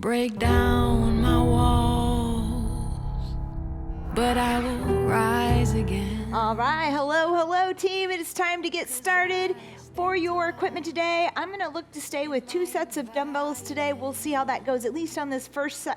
break down my walls, but I will rise again. All right, hello team. It is time to get started. For your equipment today, I'm gonna look to stay with 2 sets of dumbbells today. We'll see how that goes, at least on this first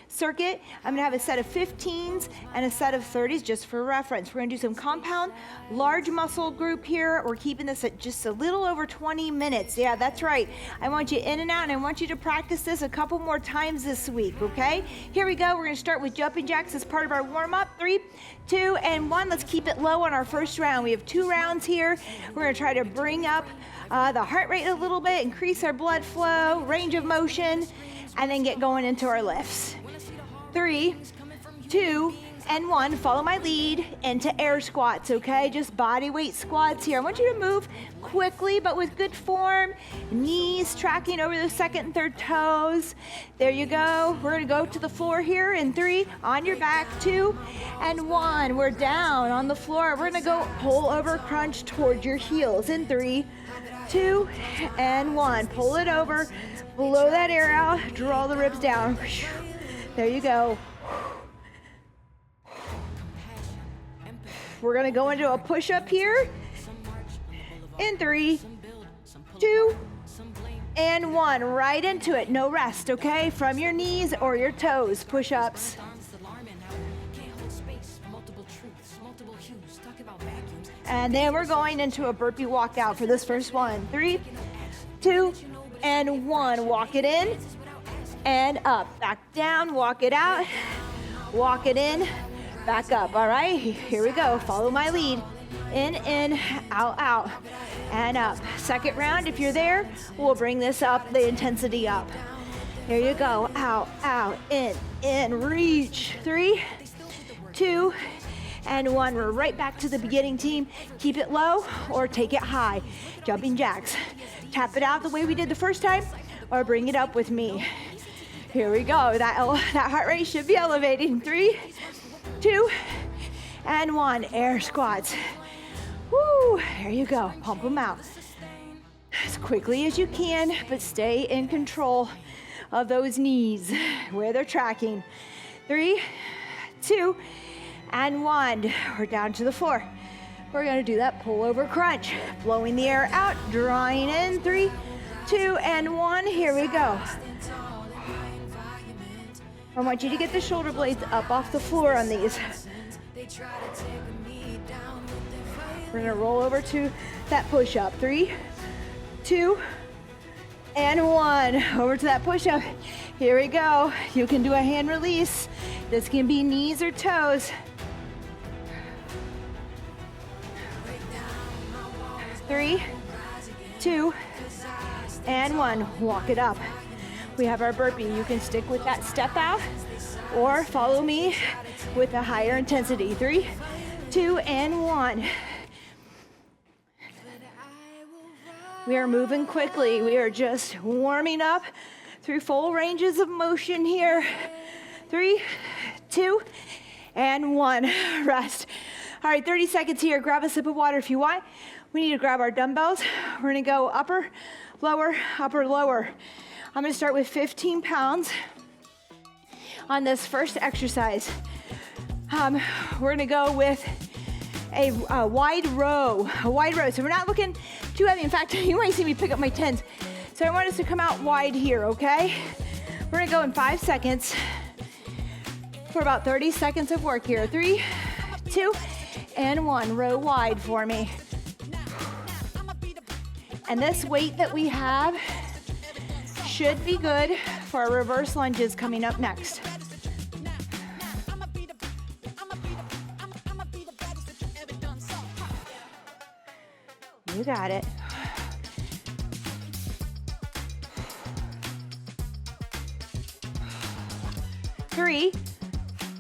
circuit. I'm gonna have a set of 15s and a set of 30s just for reference. We're gonna do some compound large muscle group here. We're keeping this at just a little over 20 minutes. Yeah, that's right. I want you in and out, and I want you to practice this a couple more times this week, okay? Here we go. We're gonna start with jumping jacks as part of our warm-up. 3, 2, and 1. Let's keep it low on our first round. We have 2 rounds here. We're gonna try to bring up the heart rate a little bit, increase our blood flow, range of motion, and then get going into our lifts. 3, 2, and 1. Follow my lead into air squats, okay? Just body weight squats here. I want you to move quickly, but with good form. Knees tracking over the second and third toes. There you go. We're gonna go to the floor here in 3, on your back, 2, and 1. We're down on the floor. We're gonna go pull over crunch towards your heels in 3, 2, and 1. Pull it over, blow that air out, draw the ribs down. There you go. We're gonna go into a push-up here in 3, 2, and 1. Right into it, no rest, okay? From your knees or your toes, push-ups. And then we're going into a burpee walkout for this first one. 3, 2, and 1. Walk it in and up, back down, walk it out, walk it in, back up. All right, here we go. Follow my lead. In, out, and up. Second round, if you're there, we'll bring this up, the intensity up. Here you go. Out, in, reach. 3, 2, and 1. We're right back to the beginning, team. Keep it low or take it high. Jumping jacks. Tap it out the way we did the first time, or bring it up with me. Here we go. That heart rate should be elevating. 3, 2, and 1. Air squats. Woo, there you go. Pump them out as quickly as you can, but stay in control of those knees where they're tracking. 3, 2, and 1. We're down to the floor. We're gonna do that pull over crunch. Blowing the air out, drawing in. 3, 2, and 1. Here we go. I want you to get the shoulder blades up off the floor on these. We're gonna roll over to that push-up. 3, 2, and 1. Over to that push-up. Here we go. You can do a hand release. This can be knees or toes. 3, 2, and 1. Walk it up. We have our burpee. You can stick with that step out or follow me with a higher intensity. 3, 2, and 1. We are moving quickly. We are just warming up through full ranges of motion here. 3, 2, and 1. Rest. All right, 30 seconds here. Grab a sip of water if you want. We need to grab our dumbbells. We're gonna go upper, lower, upper, lower. I'm gonna start with 15 pounds on this first exercise. We're gonna go with a wide row, So we're not looking too heavy. In fact, you might see me pick up my 10s. So I want us to come out wide here, okay? We're gonna go in 5 seconds for about 30 seconds of work here. 3, 2, and 1. Row wide for me. And this weight that we have should be good for our reverse lunges coming up next. You got it. Three,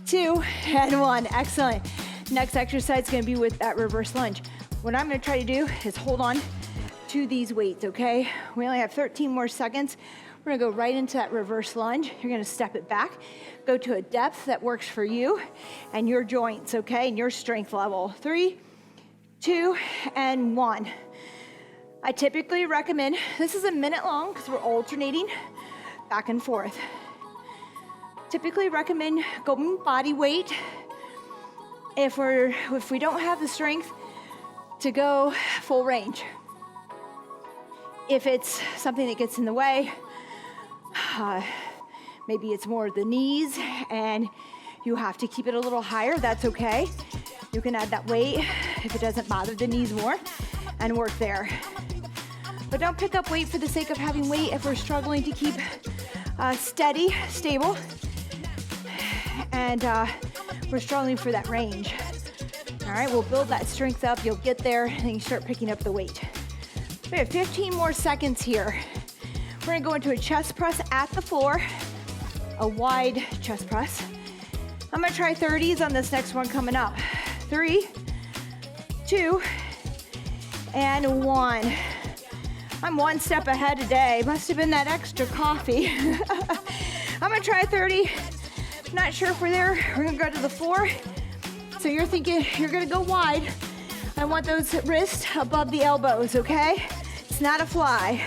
2, and 1. Excellent. Next exercise is going to be with that reverse lunge. What I'm going to try to do is hold on to these weights, okay? We only have 13 more seconds. We're gonna go right into that reverse lunge. You're gonna step it back, go to a depth that works for you and your joints, okay, and your strength level. 3, 2, and 1. I typically recommend, this is a minute long because we're alternating back and forth. Typically recommend going body weight if we don't have the strength to go full range. If it's something that gets in the way, maybe it's more the knees and you have to keep it a little higher, that's okay. You can add that weight if it doesn't bother the knees more and work there. But don't pick up weight for the sake of having weight if we're struggling to keep steady, stable, and we're struggling for that range. All right, we'll build that strength up. You'll get there, and then you start picking up the weight. We have 15 more seconds here. We're gonna go into a chest press at the floor, a wide chest press. I'm gonna try 30s on this next one coming up. 3, 2, and 1. I'm one step ahead today. Must have been that extra coffee. I'm gonna try 30. Not sure if we're there. We're gonna go to the floor. So you're thinking you're gonna go wide. I want those wrists above the elbows, okay? It's not a fly.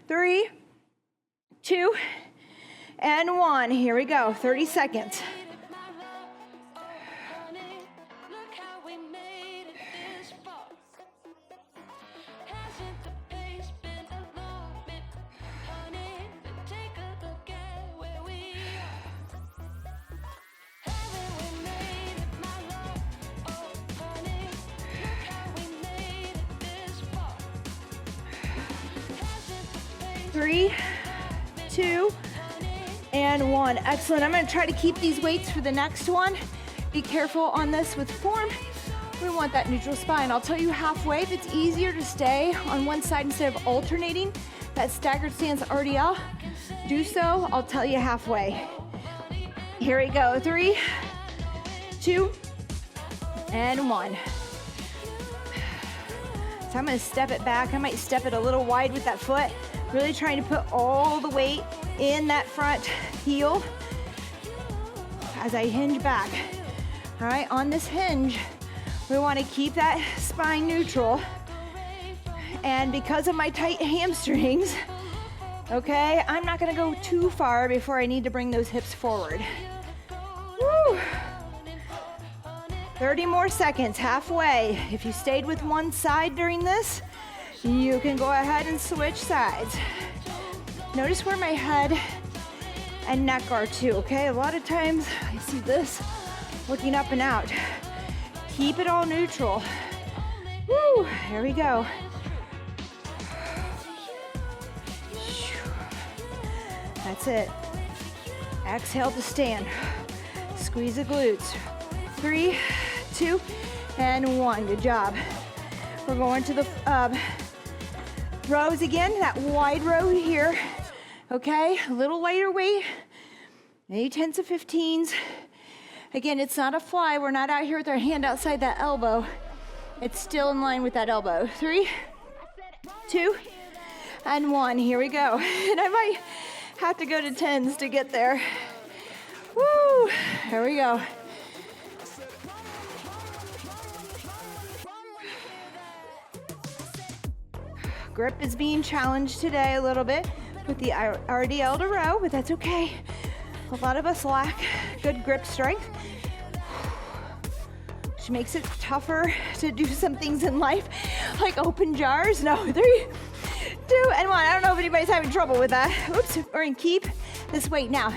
3, 2, and 1. Here we go, 30 seconds. Three, 2, and 1. Excellent. I'm going to try to keep these weights for the next one. Be careful on this with form. We want that neutral spine. I'll tell you halfway. If it's easier to stay on one side instead of alternating that staggered stance RDL, do so. I'll tell you halfway. Here we go. 3, 2, and 1. So I'm going to step it back. I might step it a little wide with that foot. Really trying to put all the weight in that front heel as I hinge back. All right, on this hinge, we want to keep that spine neutral. And because of my tight hamstrings, okay, I'm not going to go too far before I need to bring those hips forward. Woo! 30 more seconds, halfway. If you stayed with one side during this, you can go ahead and switch sides. Notice where my head and neck are too, okay? A lot of times I see this looking up and out. Keep it all neutral. Woo, here we go. That's it. Exhale to stand. Squeeze the glutes. 3, 2, and 1. Good job. We're going to the rows again, that wide row here. Okay, a little lighter weight, maybe 10s to 15s. Again, it's not a fly. We're not out here with our hand outside that elbow. It's still in line with that elbow. 3, 2, and 1. Here we go. And I might have to go to 10s to get there. Woo! Here we go. Grip is being challenged today a little bit with the RDL to row, but that's okay. A lot of us lack good grip strength, which makes it tougher to do some things in life, like open jars. No, 3, 2, and 1. I don't know if anybody's having trouble with that. Oops, we're gonna keep this weight. Now,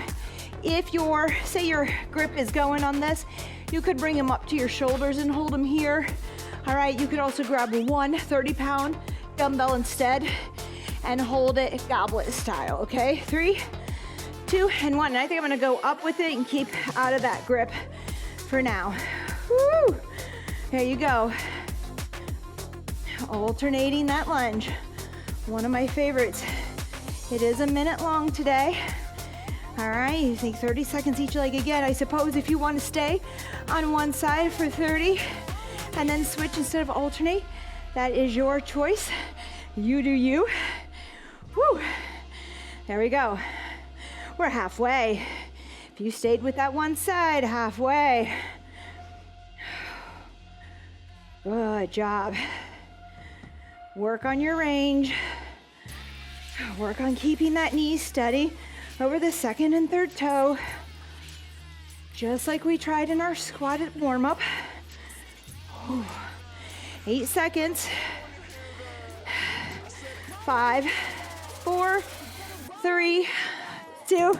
if say your grip is going on this, you could bring them up to your shoulders and hold them here. All right, you could also grab one 30-pound dumbbell instead and hold it goblet style, okay? 3, 2, and 1. And I think I'm gonna go up with it and keep out of that grip for now. Woo! There you go. Alternating that lunge. One of my favorites. It is a minute long today. All right, you think 30 seconds each leg again. I suppose if you want to stay on one side for 30 and then switch instead of alternate, that is your choice. You do you. Woo. There we go. We're halfway. If you stayed with that one side, halfway. Good job. Work on your range. Work on keeping that knee steady over the second and third toe. just like we tried in our squatted warm-up. 8 seconds. 5, 4, 3, 2,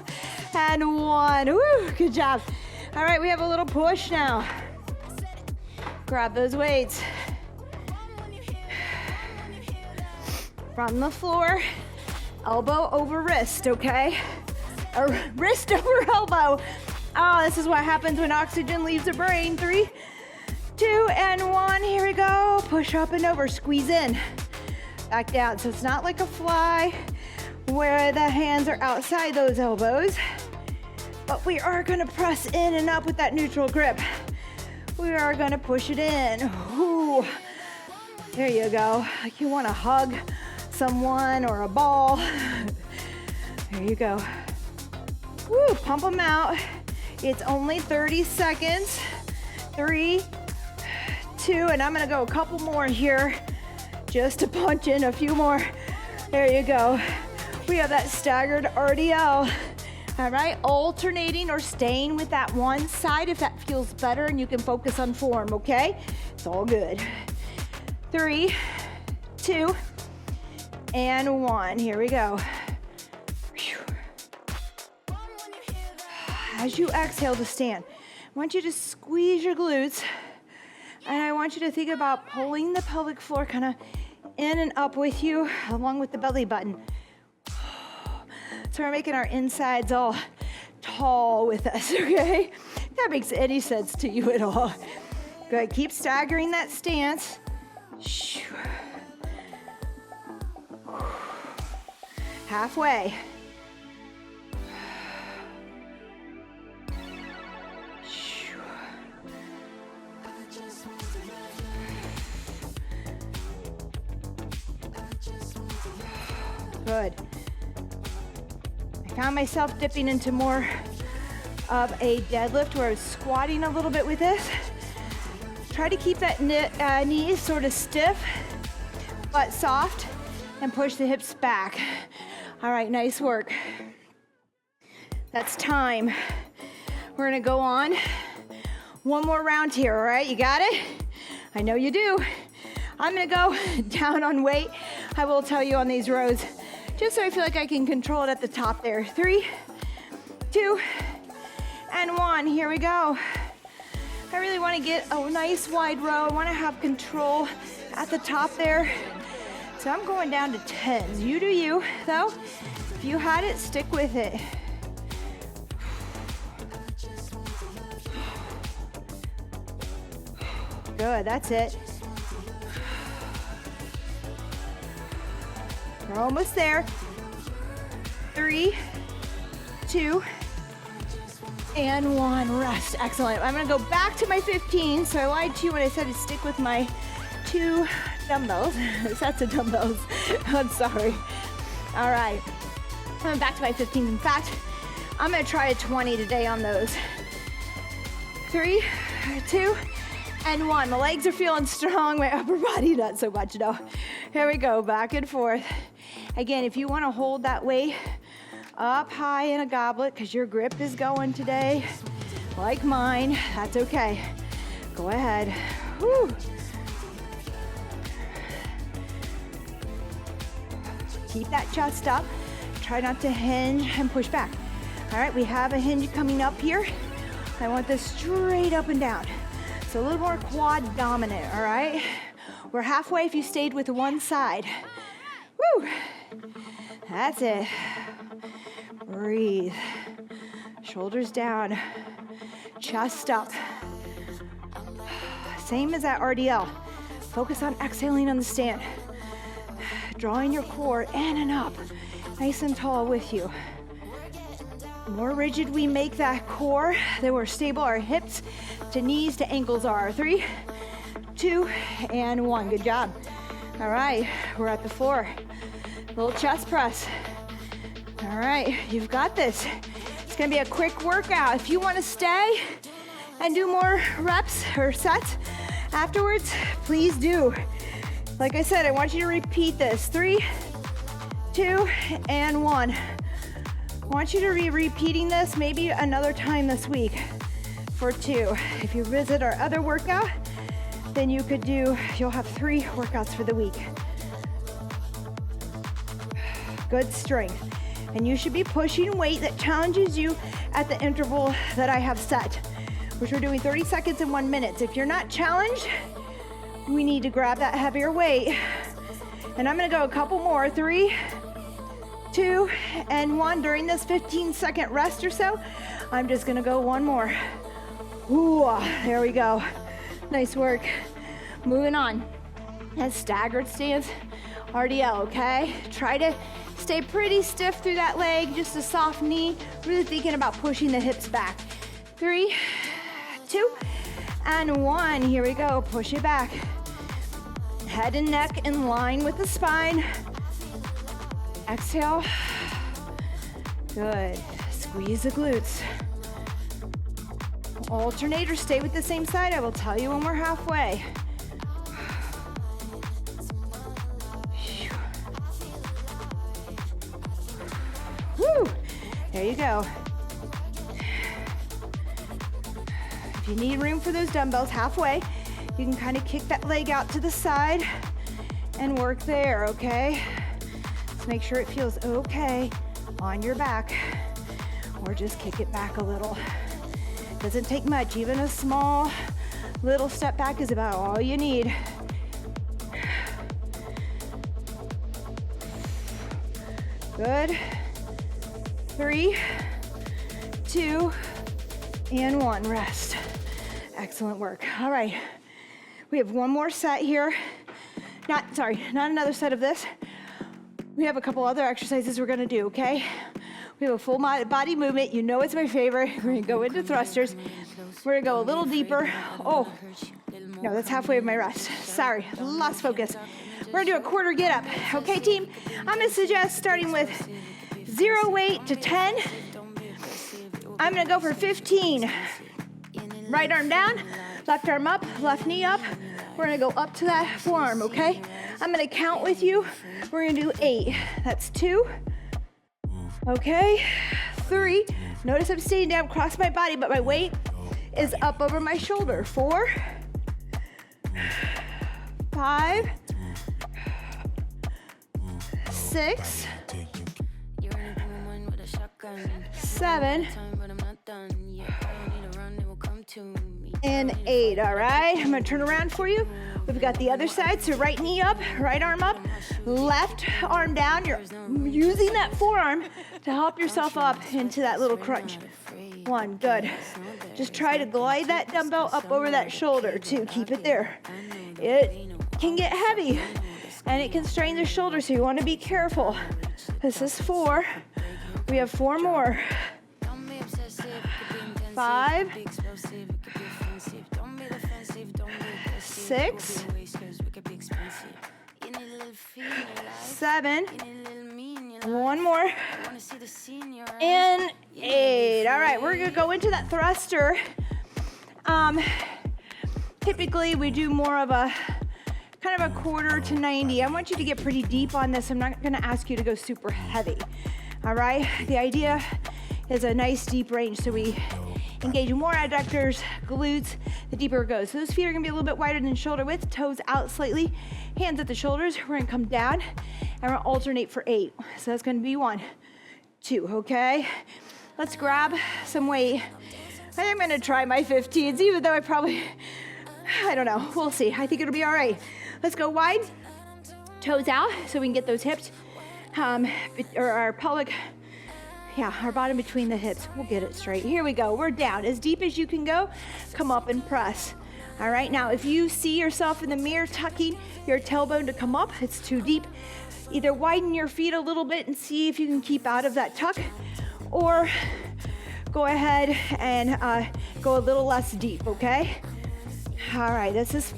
and 1. Woo, good job. All right, we have a little push now. Grab those weights. From the floor, elbow over wrist, okay? Or wrist over elbow. Oh, this is what happens when oxygen leaves the brain. 3, 2, and 1. Here we go. Push up and over, squeeze in. Back down. So it's not like a fly where the hands are outside those elbows, but we are gonna press in and up with that neutral grip. We are gonna push it in. Ooh. There you go. Like you wanna hug someone or a ball. There you go. Woo, pump them out. It's only 30 seconds. 3, 2, and I'm gonna go a couple more here just to punch in a few more. There you go. We have that staggered RDL. All right, alternating or staying with that one side if that feels better and you can focus on form, okay? It's all good. 3, 2, and 1. Here we go. As you exhale to stand, I want you to squeeze your glutes, and I want you to think about pulling the pelvic floor kind of in and up with you along with the belly button. So we're making our insides all tall with us, okay? If that makes any sense to you at all. Good, keep staggering that stance. Halfway. Good. I found myself dipping into more of a deadlift where I was squatting a little bit with this. Try to keep that knees sort of stiff, but soft, and push the hips back. All right, nice work. That's time. We're gonna go on one more round here, all right? You got it? I know you do. I'm gonna go down on weight. I will tell you on these rows, just so I feel like I can control it at the top there. 3, 2, and 1. Here we go. I really want to get a nice wide row. I want to have control at the top there. So I'm going down to 10s. You do you, though. If you had it, stick with it. Good, that's it. We're almost there. 3, 2, and 1. Rest. Excellent. I'm going to go back to my 15. So I lied to you when I said to stick with my 2 dumbbells. Sets of dumbbells. I'm sorry. All right. I'm back to my 15. In fact, I'm going to try a 20 today on those. 3, 2, and 1. The legs are feeling strong. My upper body not so much, no. Here we go. Back and forth. Again, if you want to hold that weight up high in a goblet because your grip is going today, like mine, that's okay. Go ahead. Whew. Keep that chest up. Try not to hinge and push back. All right, we have a hinge coming up here. I want this straight up and down. So a little more quad dominant, all right? We're halfway if you stayed with one side. Woo! That's it. Breathe. Shoulders down. Chest up. Same as that RDL. Focus on exhaling on the stand. Drawing your core in and up. Nice and tall with you. The more rigid we make that core, the more stable our hips to knees to ankles are. 3, 2, and 1. Good job. All right, we're at the floor. Little chest press. All right, you've got this. It's gonna be a quick workout. If you wanna stay and do more reps or sets afterwards, please do. Like I said, I want you to repeat this. 3, 2, and 1. I want you to be repeating this maybe another time this week. for 2. If you visit our other workout, then you'll have 3 workouts for the week. Good strength. And you should be pushing weight that challenges you at the interval that I have set, which we're doing 30 seconds and 1 minute. If you're not challenged, we need to grab that heavier weight. And I'm gonna go a couple more. 3, 2, and 1. During this 15-second rest or so, I'm just gonna go 1 more. Ooh, there we go. Nice work. Moving on. That's staggered stance, RDL, okay? Try to stay pretty stiff through that leg, just a soft knee, really thinking about pushing the hips back. 3, 2, and 1. Here we go, push it back. Head and neck in line with the spine. Exhale. Good. Squeeze the glutes. Alternate or stay with the same side. I will tell you when we're halfway. Woo! There you go. If you need room for those dumbbells halfway, you can kind of kick that leg out to the side and work there, okay? Just make sure it feels okay on your back, or just kick it back a little. Doesn't take much. Even a small little step back is about all you need. Good. 3, 2, and 1. Rest. Excellent work. All right. We have 1 more set here. Not another set of this. We have a couple other exercises we're gonna do, okay? We have a full body movement. You know it's my favorite. We're gonna go into thrusters. We're gonna go a little deeper. Oh, no, that's halfway of my rest. Sorry, lost focus. We're gonna do a quarter get up. Okay, team? I'm gonna suggest starting with 0 weight to 10. I'm gonna go for 15. Right arm down, left arm up, left knee up. We're gonna go up to that forearm, okay? I'm gonna count with you. We're gonna do 8. That's 2. Okay, 3. Notice I'm staying down across my body, but my weight is up over my shoulder. 4, 5, 6, 7, and 8. All right, I'm gonna turn around for you. We've got the other side, so right knee up, right arm up, left arm down. You're using that forearm to help yourself up into that little crunch. 1, good. Just try to glide that dumbbell up over that shoulder too. Keep it there. It can get heavy and it can strain the shoulder, so you want to be careful. This is 4. We have 4 more. 5, 6, 7, 1 more, and 8. All right, we're gonna go into that thruster. Typically we do more of a kind of a quarter to 90. I want you to get pretty deep on this. I'm not gonna ask you to go super heavy. All right, the idea is a nice deep range, so we engage more adductors, glutes, the deeper it goes. So those feet are gonna be a little bit wider than shoulder width, toes out slightly, hands at the shoulders. We're gonna come down and we're gonna alternate for 8. So that's gonna be 1, 2, okay? Let's grab some weight. I think I'm gonna try my 15s, even though I don't know, we'll see. I think it'll be all right. Let's go wide, toes out, so we can get those hips, or our pelvic, our bottom between the hips. We'll get it straight. Here we go. We're down. As deep as you can go, come up and press. All right, now if you see yourself in the mirror tucking your tailbone to come up, it's too deep. Either widen your feet a little bit and see if you can keep out of that tuck, or go ahead and go a little less deep, okay? All right, this is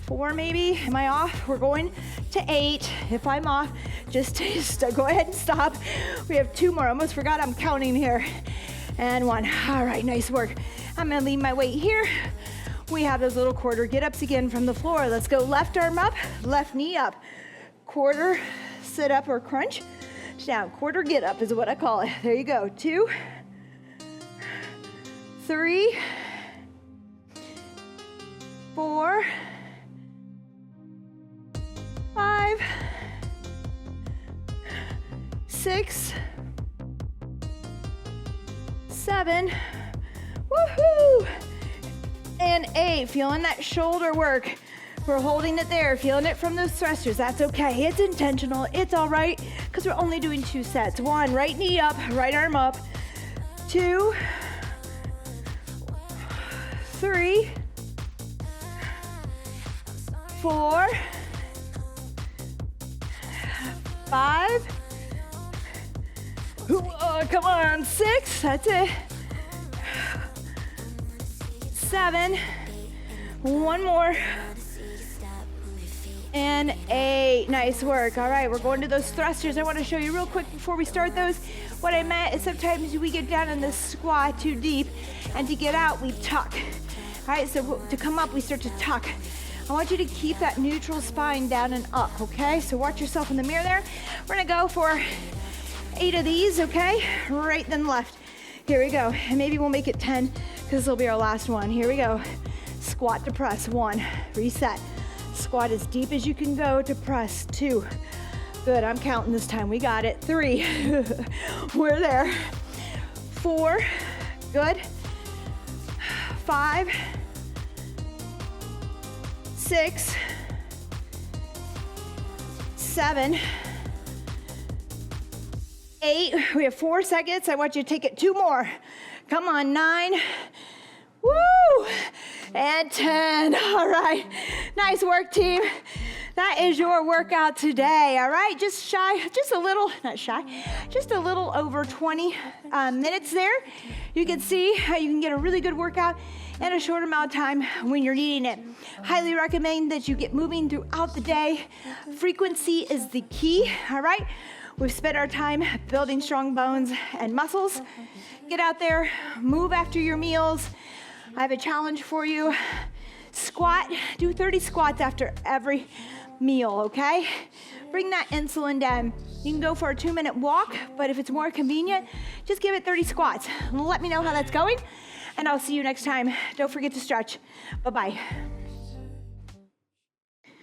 4 maybe. Am I off? We're going to 8. If I'm off, just go ahead and stop. We have 2 more. Almost forgot I'm counting here. And 1. All right, nice work. I'm gonna leave my weight here. We have those little quarter get-ups again from the floor. Let's go left arm up, left knee up. Quarter sit up or crunch down. Quarter get-up is what I call it. There you go. 2, 3, 4, 5, 6, 7, woohoo, and 8. Feeling that shoulder work. We're holding it there, feeling it from those thrusters. That's okay, it's intentional, it's all right, because we're only doing 2 sets. 1, right knee up, right arm up. 2, 3, 4, 5, come on, 6, that's it. 7, one more. And 8, nice work. All right, we're going to those thrusters. I want to show you real quick before we start those. What I meant is sometimes we get down in the squat too deep, and to get out, we tuck. All right, so to come up, we start to tuck. I want you to keep that neutral spine down and up, okay? So watch yourself in the mirror there. We're gonna go for 8 of these, okay? Right, then left. Here we go, and maybe we'll make it 10, because this will be our last one. Here we go. Squat to press, 1, reset. Squat as deep as you can go to press, 2. Good, I'm counting this time, we got it. 3, we're there. 4, good. 5, 6, 7, 8. We have 4 seconds. I want you to take it 2 more. Come on, 9. Woo! And 10. All right. Nice work, team. That is your workout today, all right? Just a little over 20 minutes there. You can see how you can get a really good workout in a short amount of time when you're needing it. Highly recommend that you get moving throughout the day. Frequency is the key, all right? We've spent our time building strong bones and muscles. Get out there, move after your meals. I have a challenge for you. Squat, do 30 squats after every meal, okay? Bring that insulin down. You can go for a 2-minute walk, but if it's more convenient, just give it 30 squats. Let me know how that's going, and I'll see you next time. Don't forget to stretch. Bye-bye.